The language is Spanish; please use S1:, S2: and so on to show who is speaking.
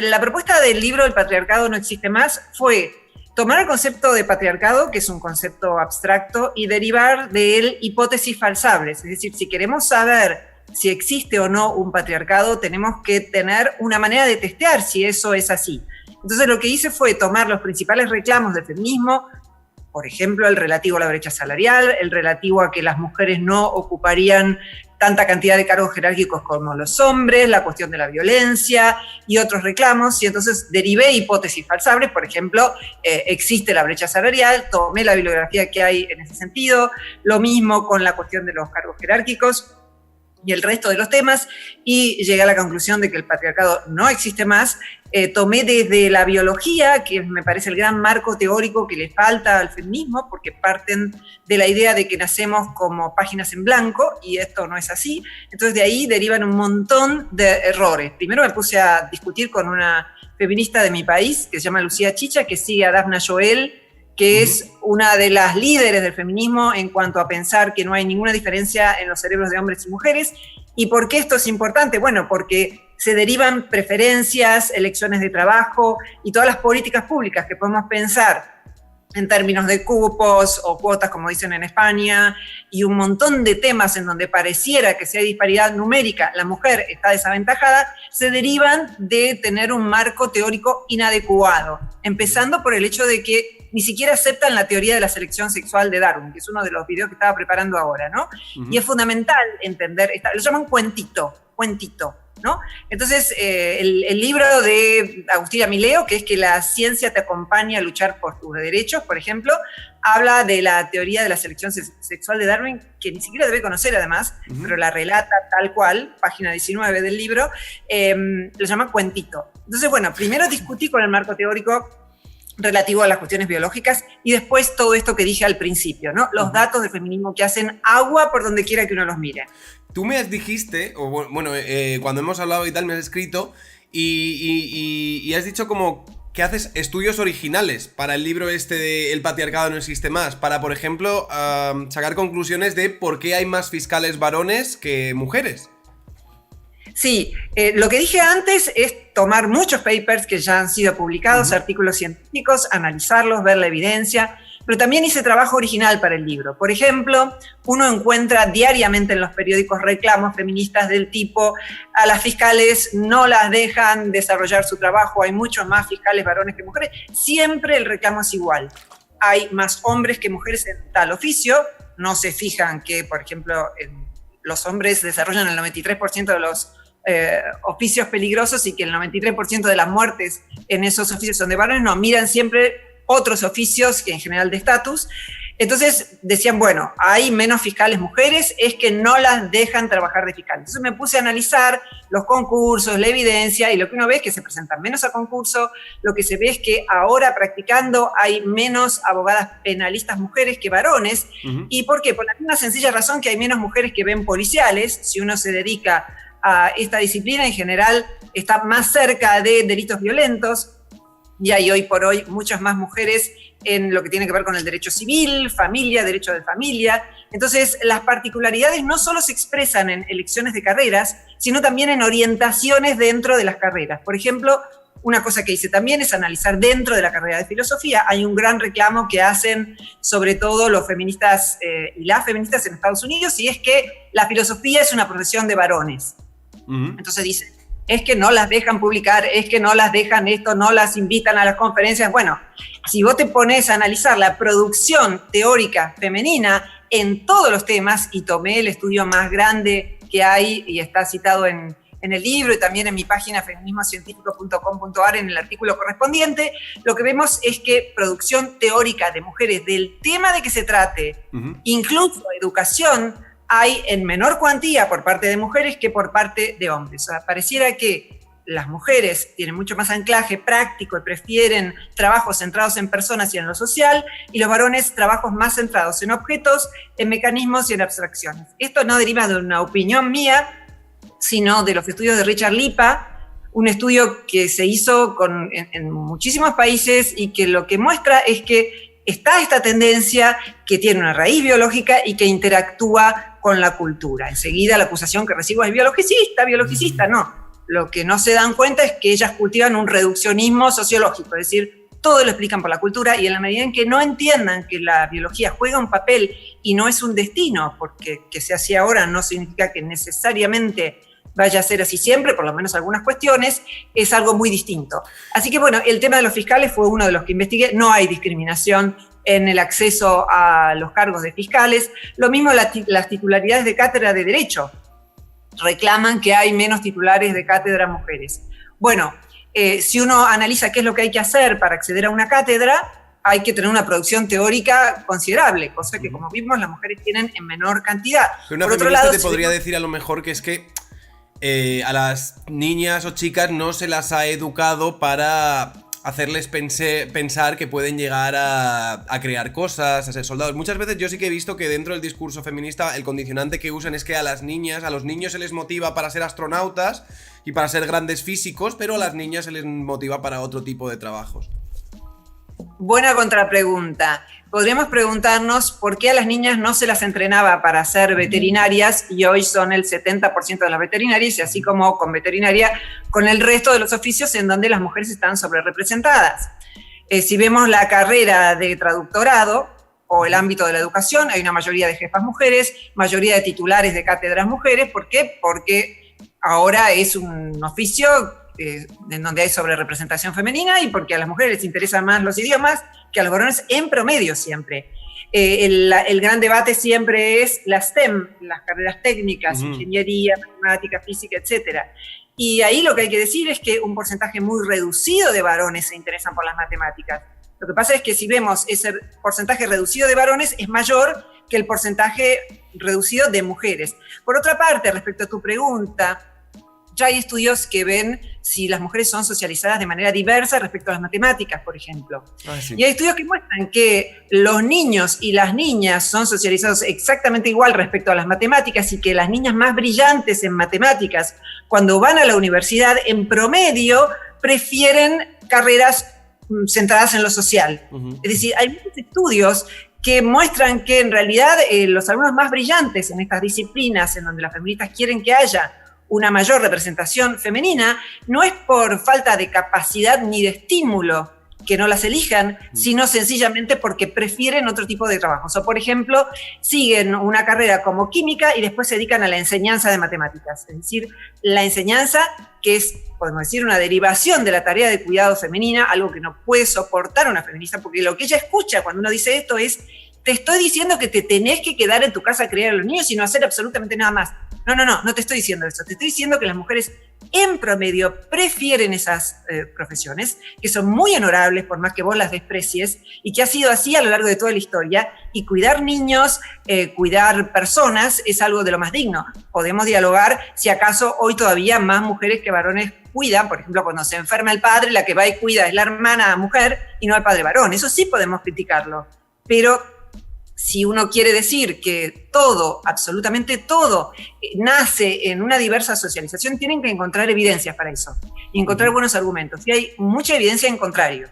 S1: La propuesta del libro El patriarcado no existe más fue tomar el concepto de patriarcado, que es un concepto abstracto, y derivar de él hipótesis falsables. Es decir, si queremos saber si existe o no un patriarcado, tenemos que tener una manera de testear si eso es así. Entonces lo que hice fue tomar los principales reclamos del feminismo, por ejemplo, el relativo a la brecha salarial, el relativo a que las mujeres no ocuparían tanta cantidad de cargos jerárquicos como los hombres, la cuestión de la violencia y otros reclamos, y entonces derivé hipótesis falsables. Por ejemplo, existe la brecha salarial, tomé la bibliografía que hay en ese sentido, lo mismo con la cuestión de los cargos jerárquicos y el resto de los temas, y llegué a la conclusión de que el patriarcado no existe más. Tomé desde la biología, que me parece el gran marco teórico que le falta al feminismo, porque parten de la idea de que nacemos como páginas en blanco, y esto no es así. Entonces de ahí derivan un montón de errores. Primero me puse a discutir con una feminista de mi país, que se llama Lucía Chicha, que sigue a Daphna Joel, que es una de las líderes del feminismo en cuanto a pensar que no hay ninguna diferencia en los cerebros de hombres y mujeres. ¿Y por qué esto es importante? Bueno, porque se derivan preferencias, elecciones de trabajo y todas las políticas públicas que podemos pensar en términos de cupos o cuotas, como dicen en España, y un montón de temas en donde pareciera que si hay disparidad numérica, la mujer está desaventajada, se derivan de tener un marco teórico inadecuado, empezando por el hecho de que ni siquiera aceptan la teoría de la selección sexual de Darwin, que es uno de los videos que estaba preparando ahora, ¿no? Y es fundamental entender, lo llaman cuentito, ¿no? Entonces, el libro de Agustina Mileo, que es que la ciencia te acompaña a luchar por tus derechos, por ejemplo, habla de la teoría de la selección sexual de Darwin, que ni siquiera debe conocer además, pero la relata tal cual, página 19 del libro, lo llama cuentito. Entonces, bueno, primero discutí con el marco teórico relativo a las cuestiones biológicas, y después todo esto que dije al principio, ¿no? Los datos del feminismo que hacen agua por donde quiera que uno los mire.
S2: Tú me dijiste, o bueno, cuando hemos hablado y tal, me has escrito y has dicho como que haces estudios originales para el libro este de El patriarcado no existe más, para, por ejemplo, sacar conclusiones de por qué hay más fiscales varones que mujeres.
S1: Sí, lo que dije antes es tomar muchos papers que ya han sido publicados, artículos científicos, analizarlos, ver la evidencia, pero también hice trabajo original para el libro. Por ejemplo, uno encuentra diariamente en los periódicos reclamos feministas del tipo: a las fiscales no las dejan desarrollar su trabajo, hay muchos más fiscales varones que mujeres. Siempre el reclamo es igual. Hay más hombres que mujeres en tal oficio. No se fijan que, por ejemplo, los hombres desarrollan el 93% de los oficios peligrosos y que el 93% de las muertes en esos oficios son de varones. No, miran siempre otros oficios, que en general de estatus. Entonces decían, bueno, hay menos fiscales mujeres, es que no las dejan trabajar de fiscal. Entonces me puse a analizar los concursos, la evidencia, y lo que uno ve es que se presentan menos a concurso, lo que se ve es que ahora practicando hay menos abogadas penalistas mujeres que varones. ¿Y por qué? Por la misma sencilla razón que hay menos mujeres que ven policiales. Si uno se dedica a esta disciplina, en general está más cerca de delitos violentos, y hay hoy por hoy muchas más mujeres en lo que tiene que ver con el derecho civil, familia, derecho de familia. Entonces, las particularidades no solo se expresan en elecciones de carreras, sino también en orientaciones dentro de las carreras. Por ejemplo, una cosa que hice también es analizar dentro de la carrera de filosofía. Hay un gran reclamo que hacen sobre todo los feministas y las feministas en Estados Unidos, y es que la filosofía es una profesión de varones. Entonces dicen, es que no las dejan publicar, es que no las dejan esto, no las invitan a las conferencias. Bueno, si vos te pones a analizar la producción teórica femenina en todos los temas, y tomé el estudio más grande que hay y está citado en el libro y también en mi página feminismocientífico.com.ar en el artículo correspondiente, lo que vemos es que producción teórica de mujeres del tema de que se trate, incluso educación, hay en menor cuantía por parte de mujeres que por parte de hombres. O sea, pareciera que las mujeres tienen mucho más anclaje práctico y prefieren trabajos centrados en personas y en lo social, y los varones trabajos más centrados en objetos, en mecanismos y en abstracciones. Esto no deriva de una opinión mía, sino de los estudios de Richard Lipa, un estudio que se hizo en muchísimos países, y que lo que muestra es que está esta tendencia que tiene una raíz biológica y que interactúa con la cultura. Enseguida la acusación que recibo es biologicista, no. Lo que no se dan cuenta es que ellas cultivan un reduccionismo sociológico, es decir, todo lo explican por la cultura, y en la medida en que no entiendan que la biología juega un papel y no es un destino, porque que sea así ahora no significa que necesariamente vaya a ser así siempre, por lo menos algunas cuestiones, es algo muy distinto. Así que bueno, el tema de los fiscales fue uno de los que investigué. No hay discriminación en el acceso a los cargos de fiscales. Lo mismo las titularidades de cátedra de Derecho. Reclaman que hay menos titulares de cátedra mujeres. Bueno, si uno analiza qué es lo que hay que hacer para acceder a una cátedra, hay que tener una producción teórica considerable, cosa que, como vimos, las mujeres tienen en menor cantidad.
S2: Pero una feminista te podría decir a lo mejor que es que a las niñas o chicas no se las ha educado para hacerles pensar que pueden llegar a crear cosas, a ser soldados. Muchas veces yo sí que he visto que dentro del discurso feminista el condicionante que usan es que a las niñas, a los niños se les motiva para ser astronautas y para ser grandes físicos, pero a las niñas se les motiva para otro tipo de trabajos.
S1: Buena contrapregunta. Podríamos preguntarnos por qué a las niñas no se las entrenaba para ser veterinarias y hoy son el 70% de las veterinarias, y así como con veterinaria, con el resto de los oficios en donde las mujeres están sobrerepresentadas. Si vemos la carrera de traductorado o el ámbito de la educación, hay una mayoría de jefas mujeres, mayoría de titulares de cátedras mujeres. ¿Por qué? Porque ahora es un oficio en donde hay sobrerepresentación femenina y porque a las mujeres les interesan más los idiomas que a los varones en promedio siempre. El gran debate siempre es las STEM, las carreras técnicas, ingeniería, matemática, física, etc. Y ahí lo que hay que decir es que un porcentaje muy reducido de varones se interesan por las matemáticas. Lo que pasa es que si vemos ese porcentaje reducido de varones es mayor que el porcentaje reducido de mujeres. Por otra parte, respecto a tu pregunta, ya hay estudios que ven si las mujeres son socializadas de manera diversa respecto a las matemáticas, por ejemplo. Sí. Y hay estudios que muestran que los niños y las niñas son socializados exactamente igual respecto a las matemáticas, y que las niñas más brillantes en matemáticas, cuando van a la universidad, en promedio, prefieren carreras centradas en lo social. Es decir, hay muchos estudios que muestran que en realidad los alumnos más brillantes en estas disciplinas, en donde las feministas quieren que haya una mayor representación femenina, no es por falta de capacidad ni de estímulo que no las elijan, sino sencillamente porque prefieren otro tipo de trabajos. O, por ejemplo, siguen una carrera como química y después se dedican a la enseñanza de matemáticas. Es decir, la enseñanza, que es, podemos decir, una derivación de la tarea de cuidado femenina, algo que no puede soportar una feminista, porque lo que ella escucha cuando uno dice esto es: te estoy diciendo que te tenés que quedar en tu casa a criar a los niños y no hacer absolutamente nada más. No te estoy diciendo eso. Te estoy diciendo que las mujeres en promedio prefieren esas profesiones, que son muy honorables por más que vos las desprecies, y que ha sido así a lo largo de toda la historia. Y cuidar niños, cuidar personas es algo de lo más digno. Podemos dialogar si acaso hoy todavía más mujeres que varones cuidan. Por ejemplo, cuando se enferma el padre, la que va y cuida es la hermana mujer y no el padre varón. Eso sí podemos criticarlo. Pero si uno quiere decir que todo, absolutamente todo, nace en una diversa socialización, tienen que encontrar evidencias para eso y encontrar buenos argumentos. Y hay mucha evidencia en contrario.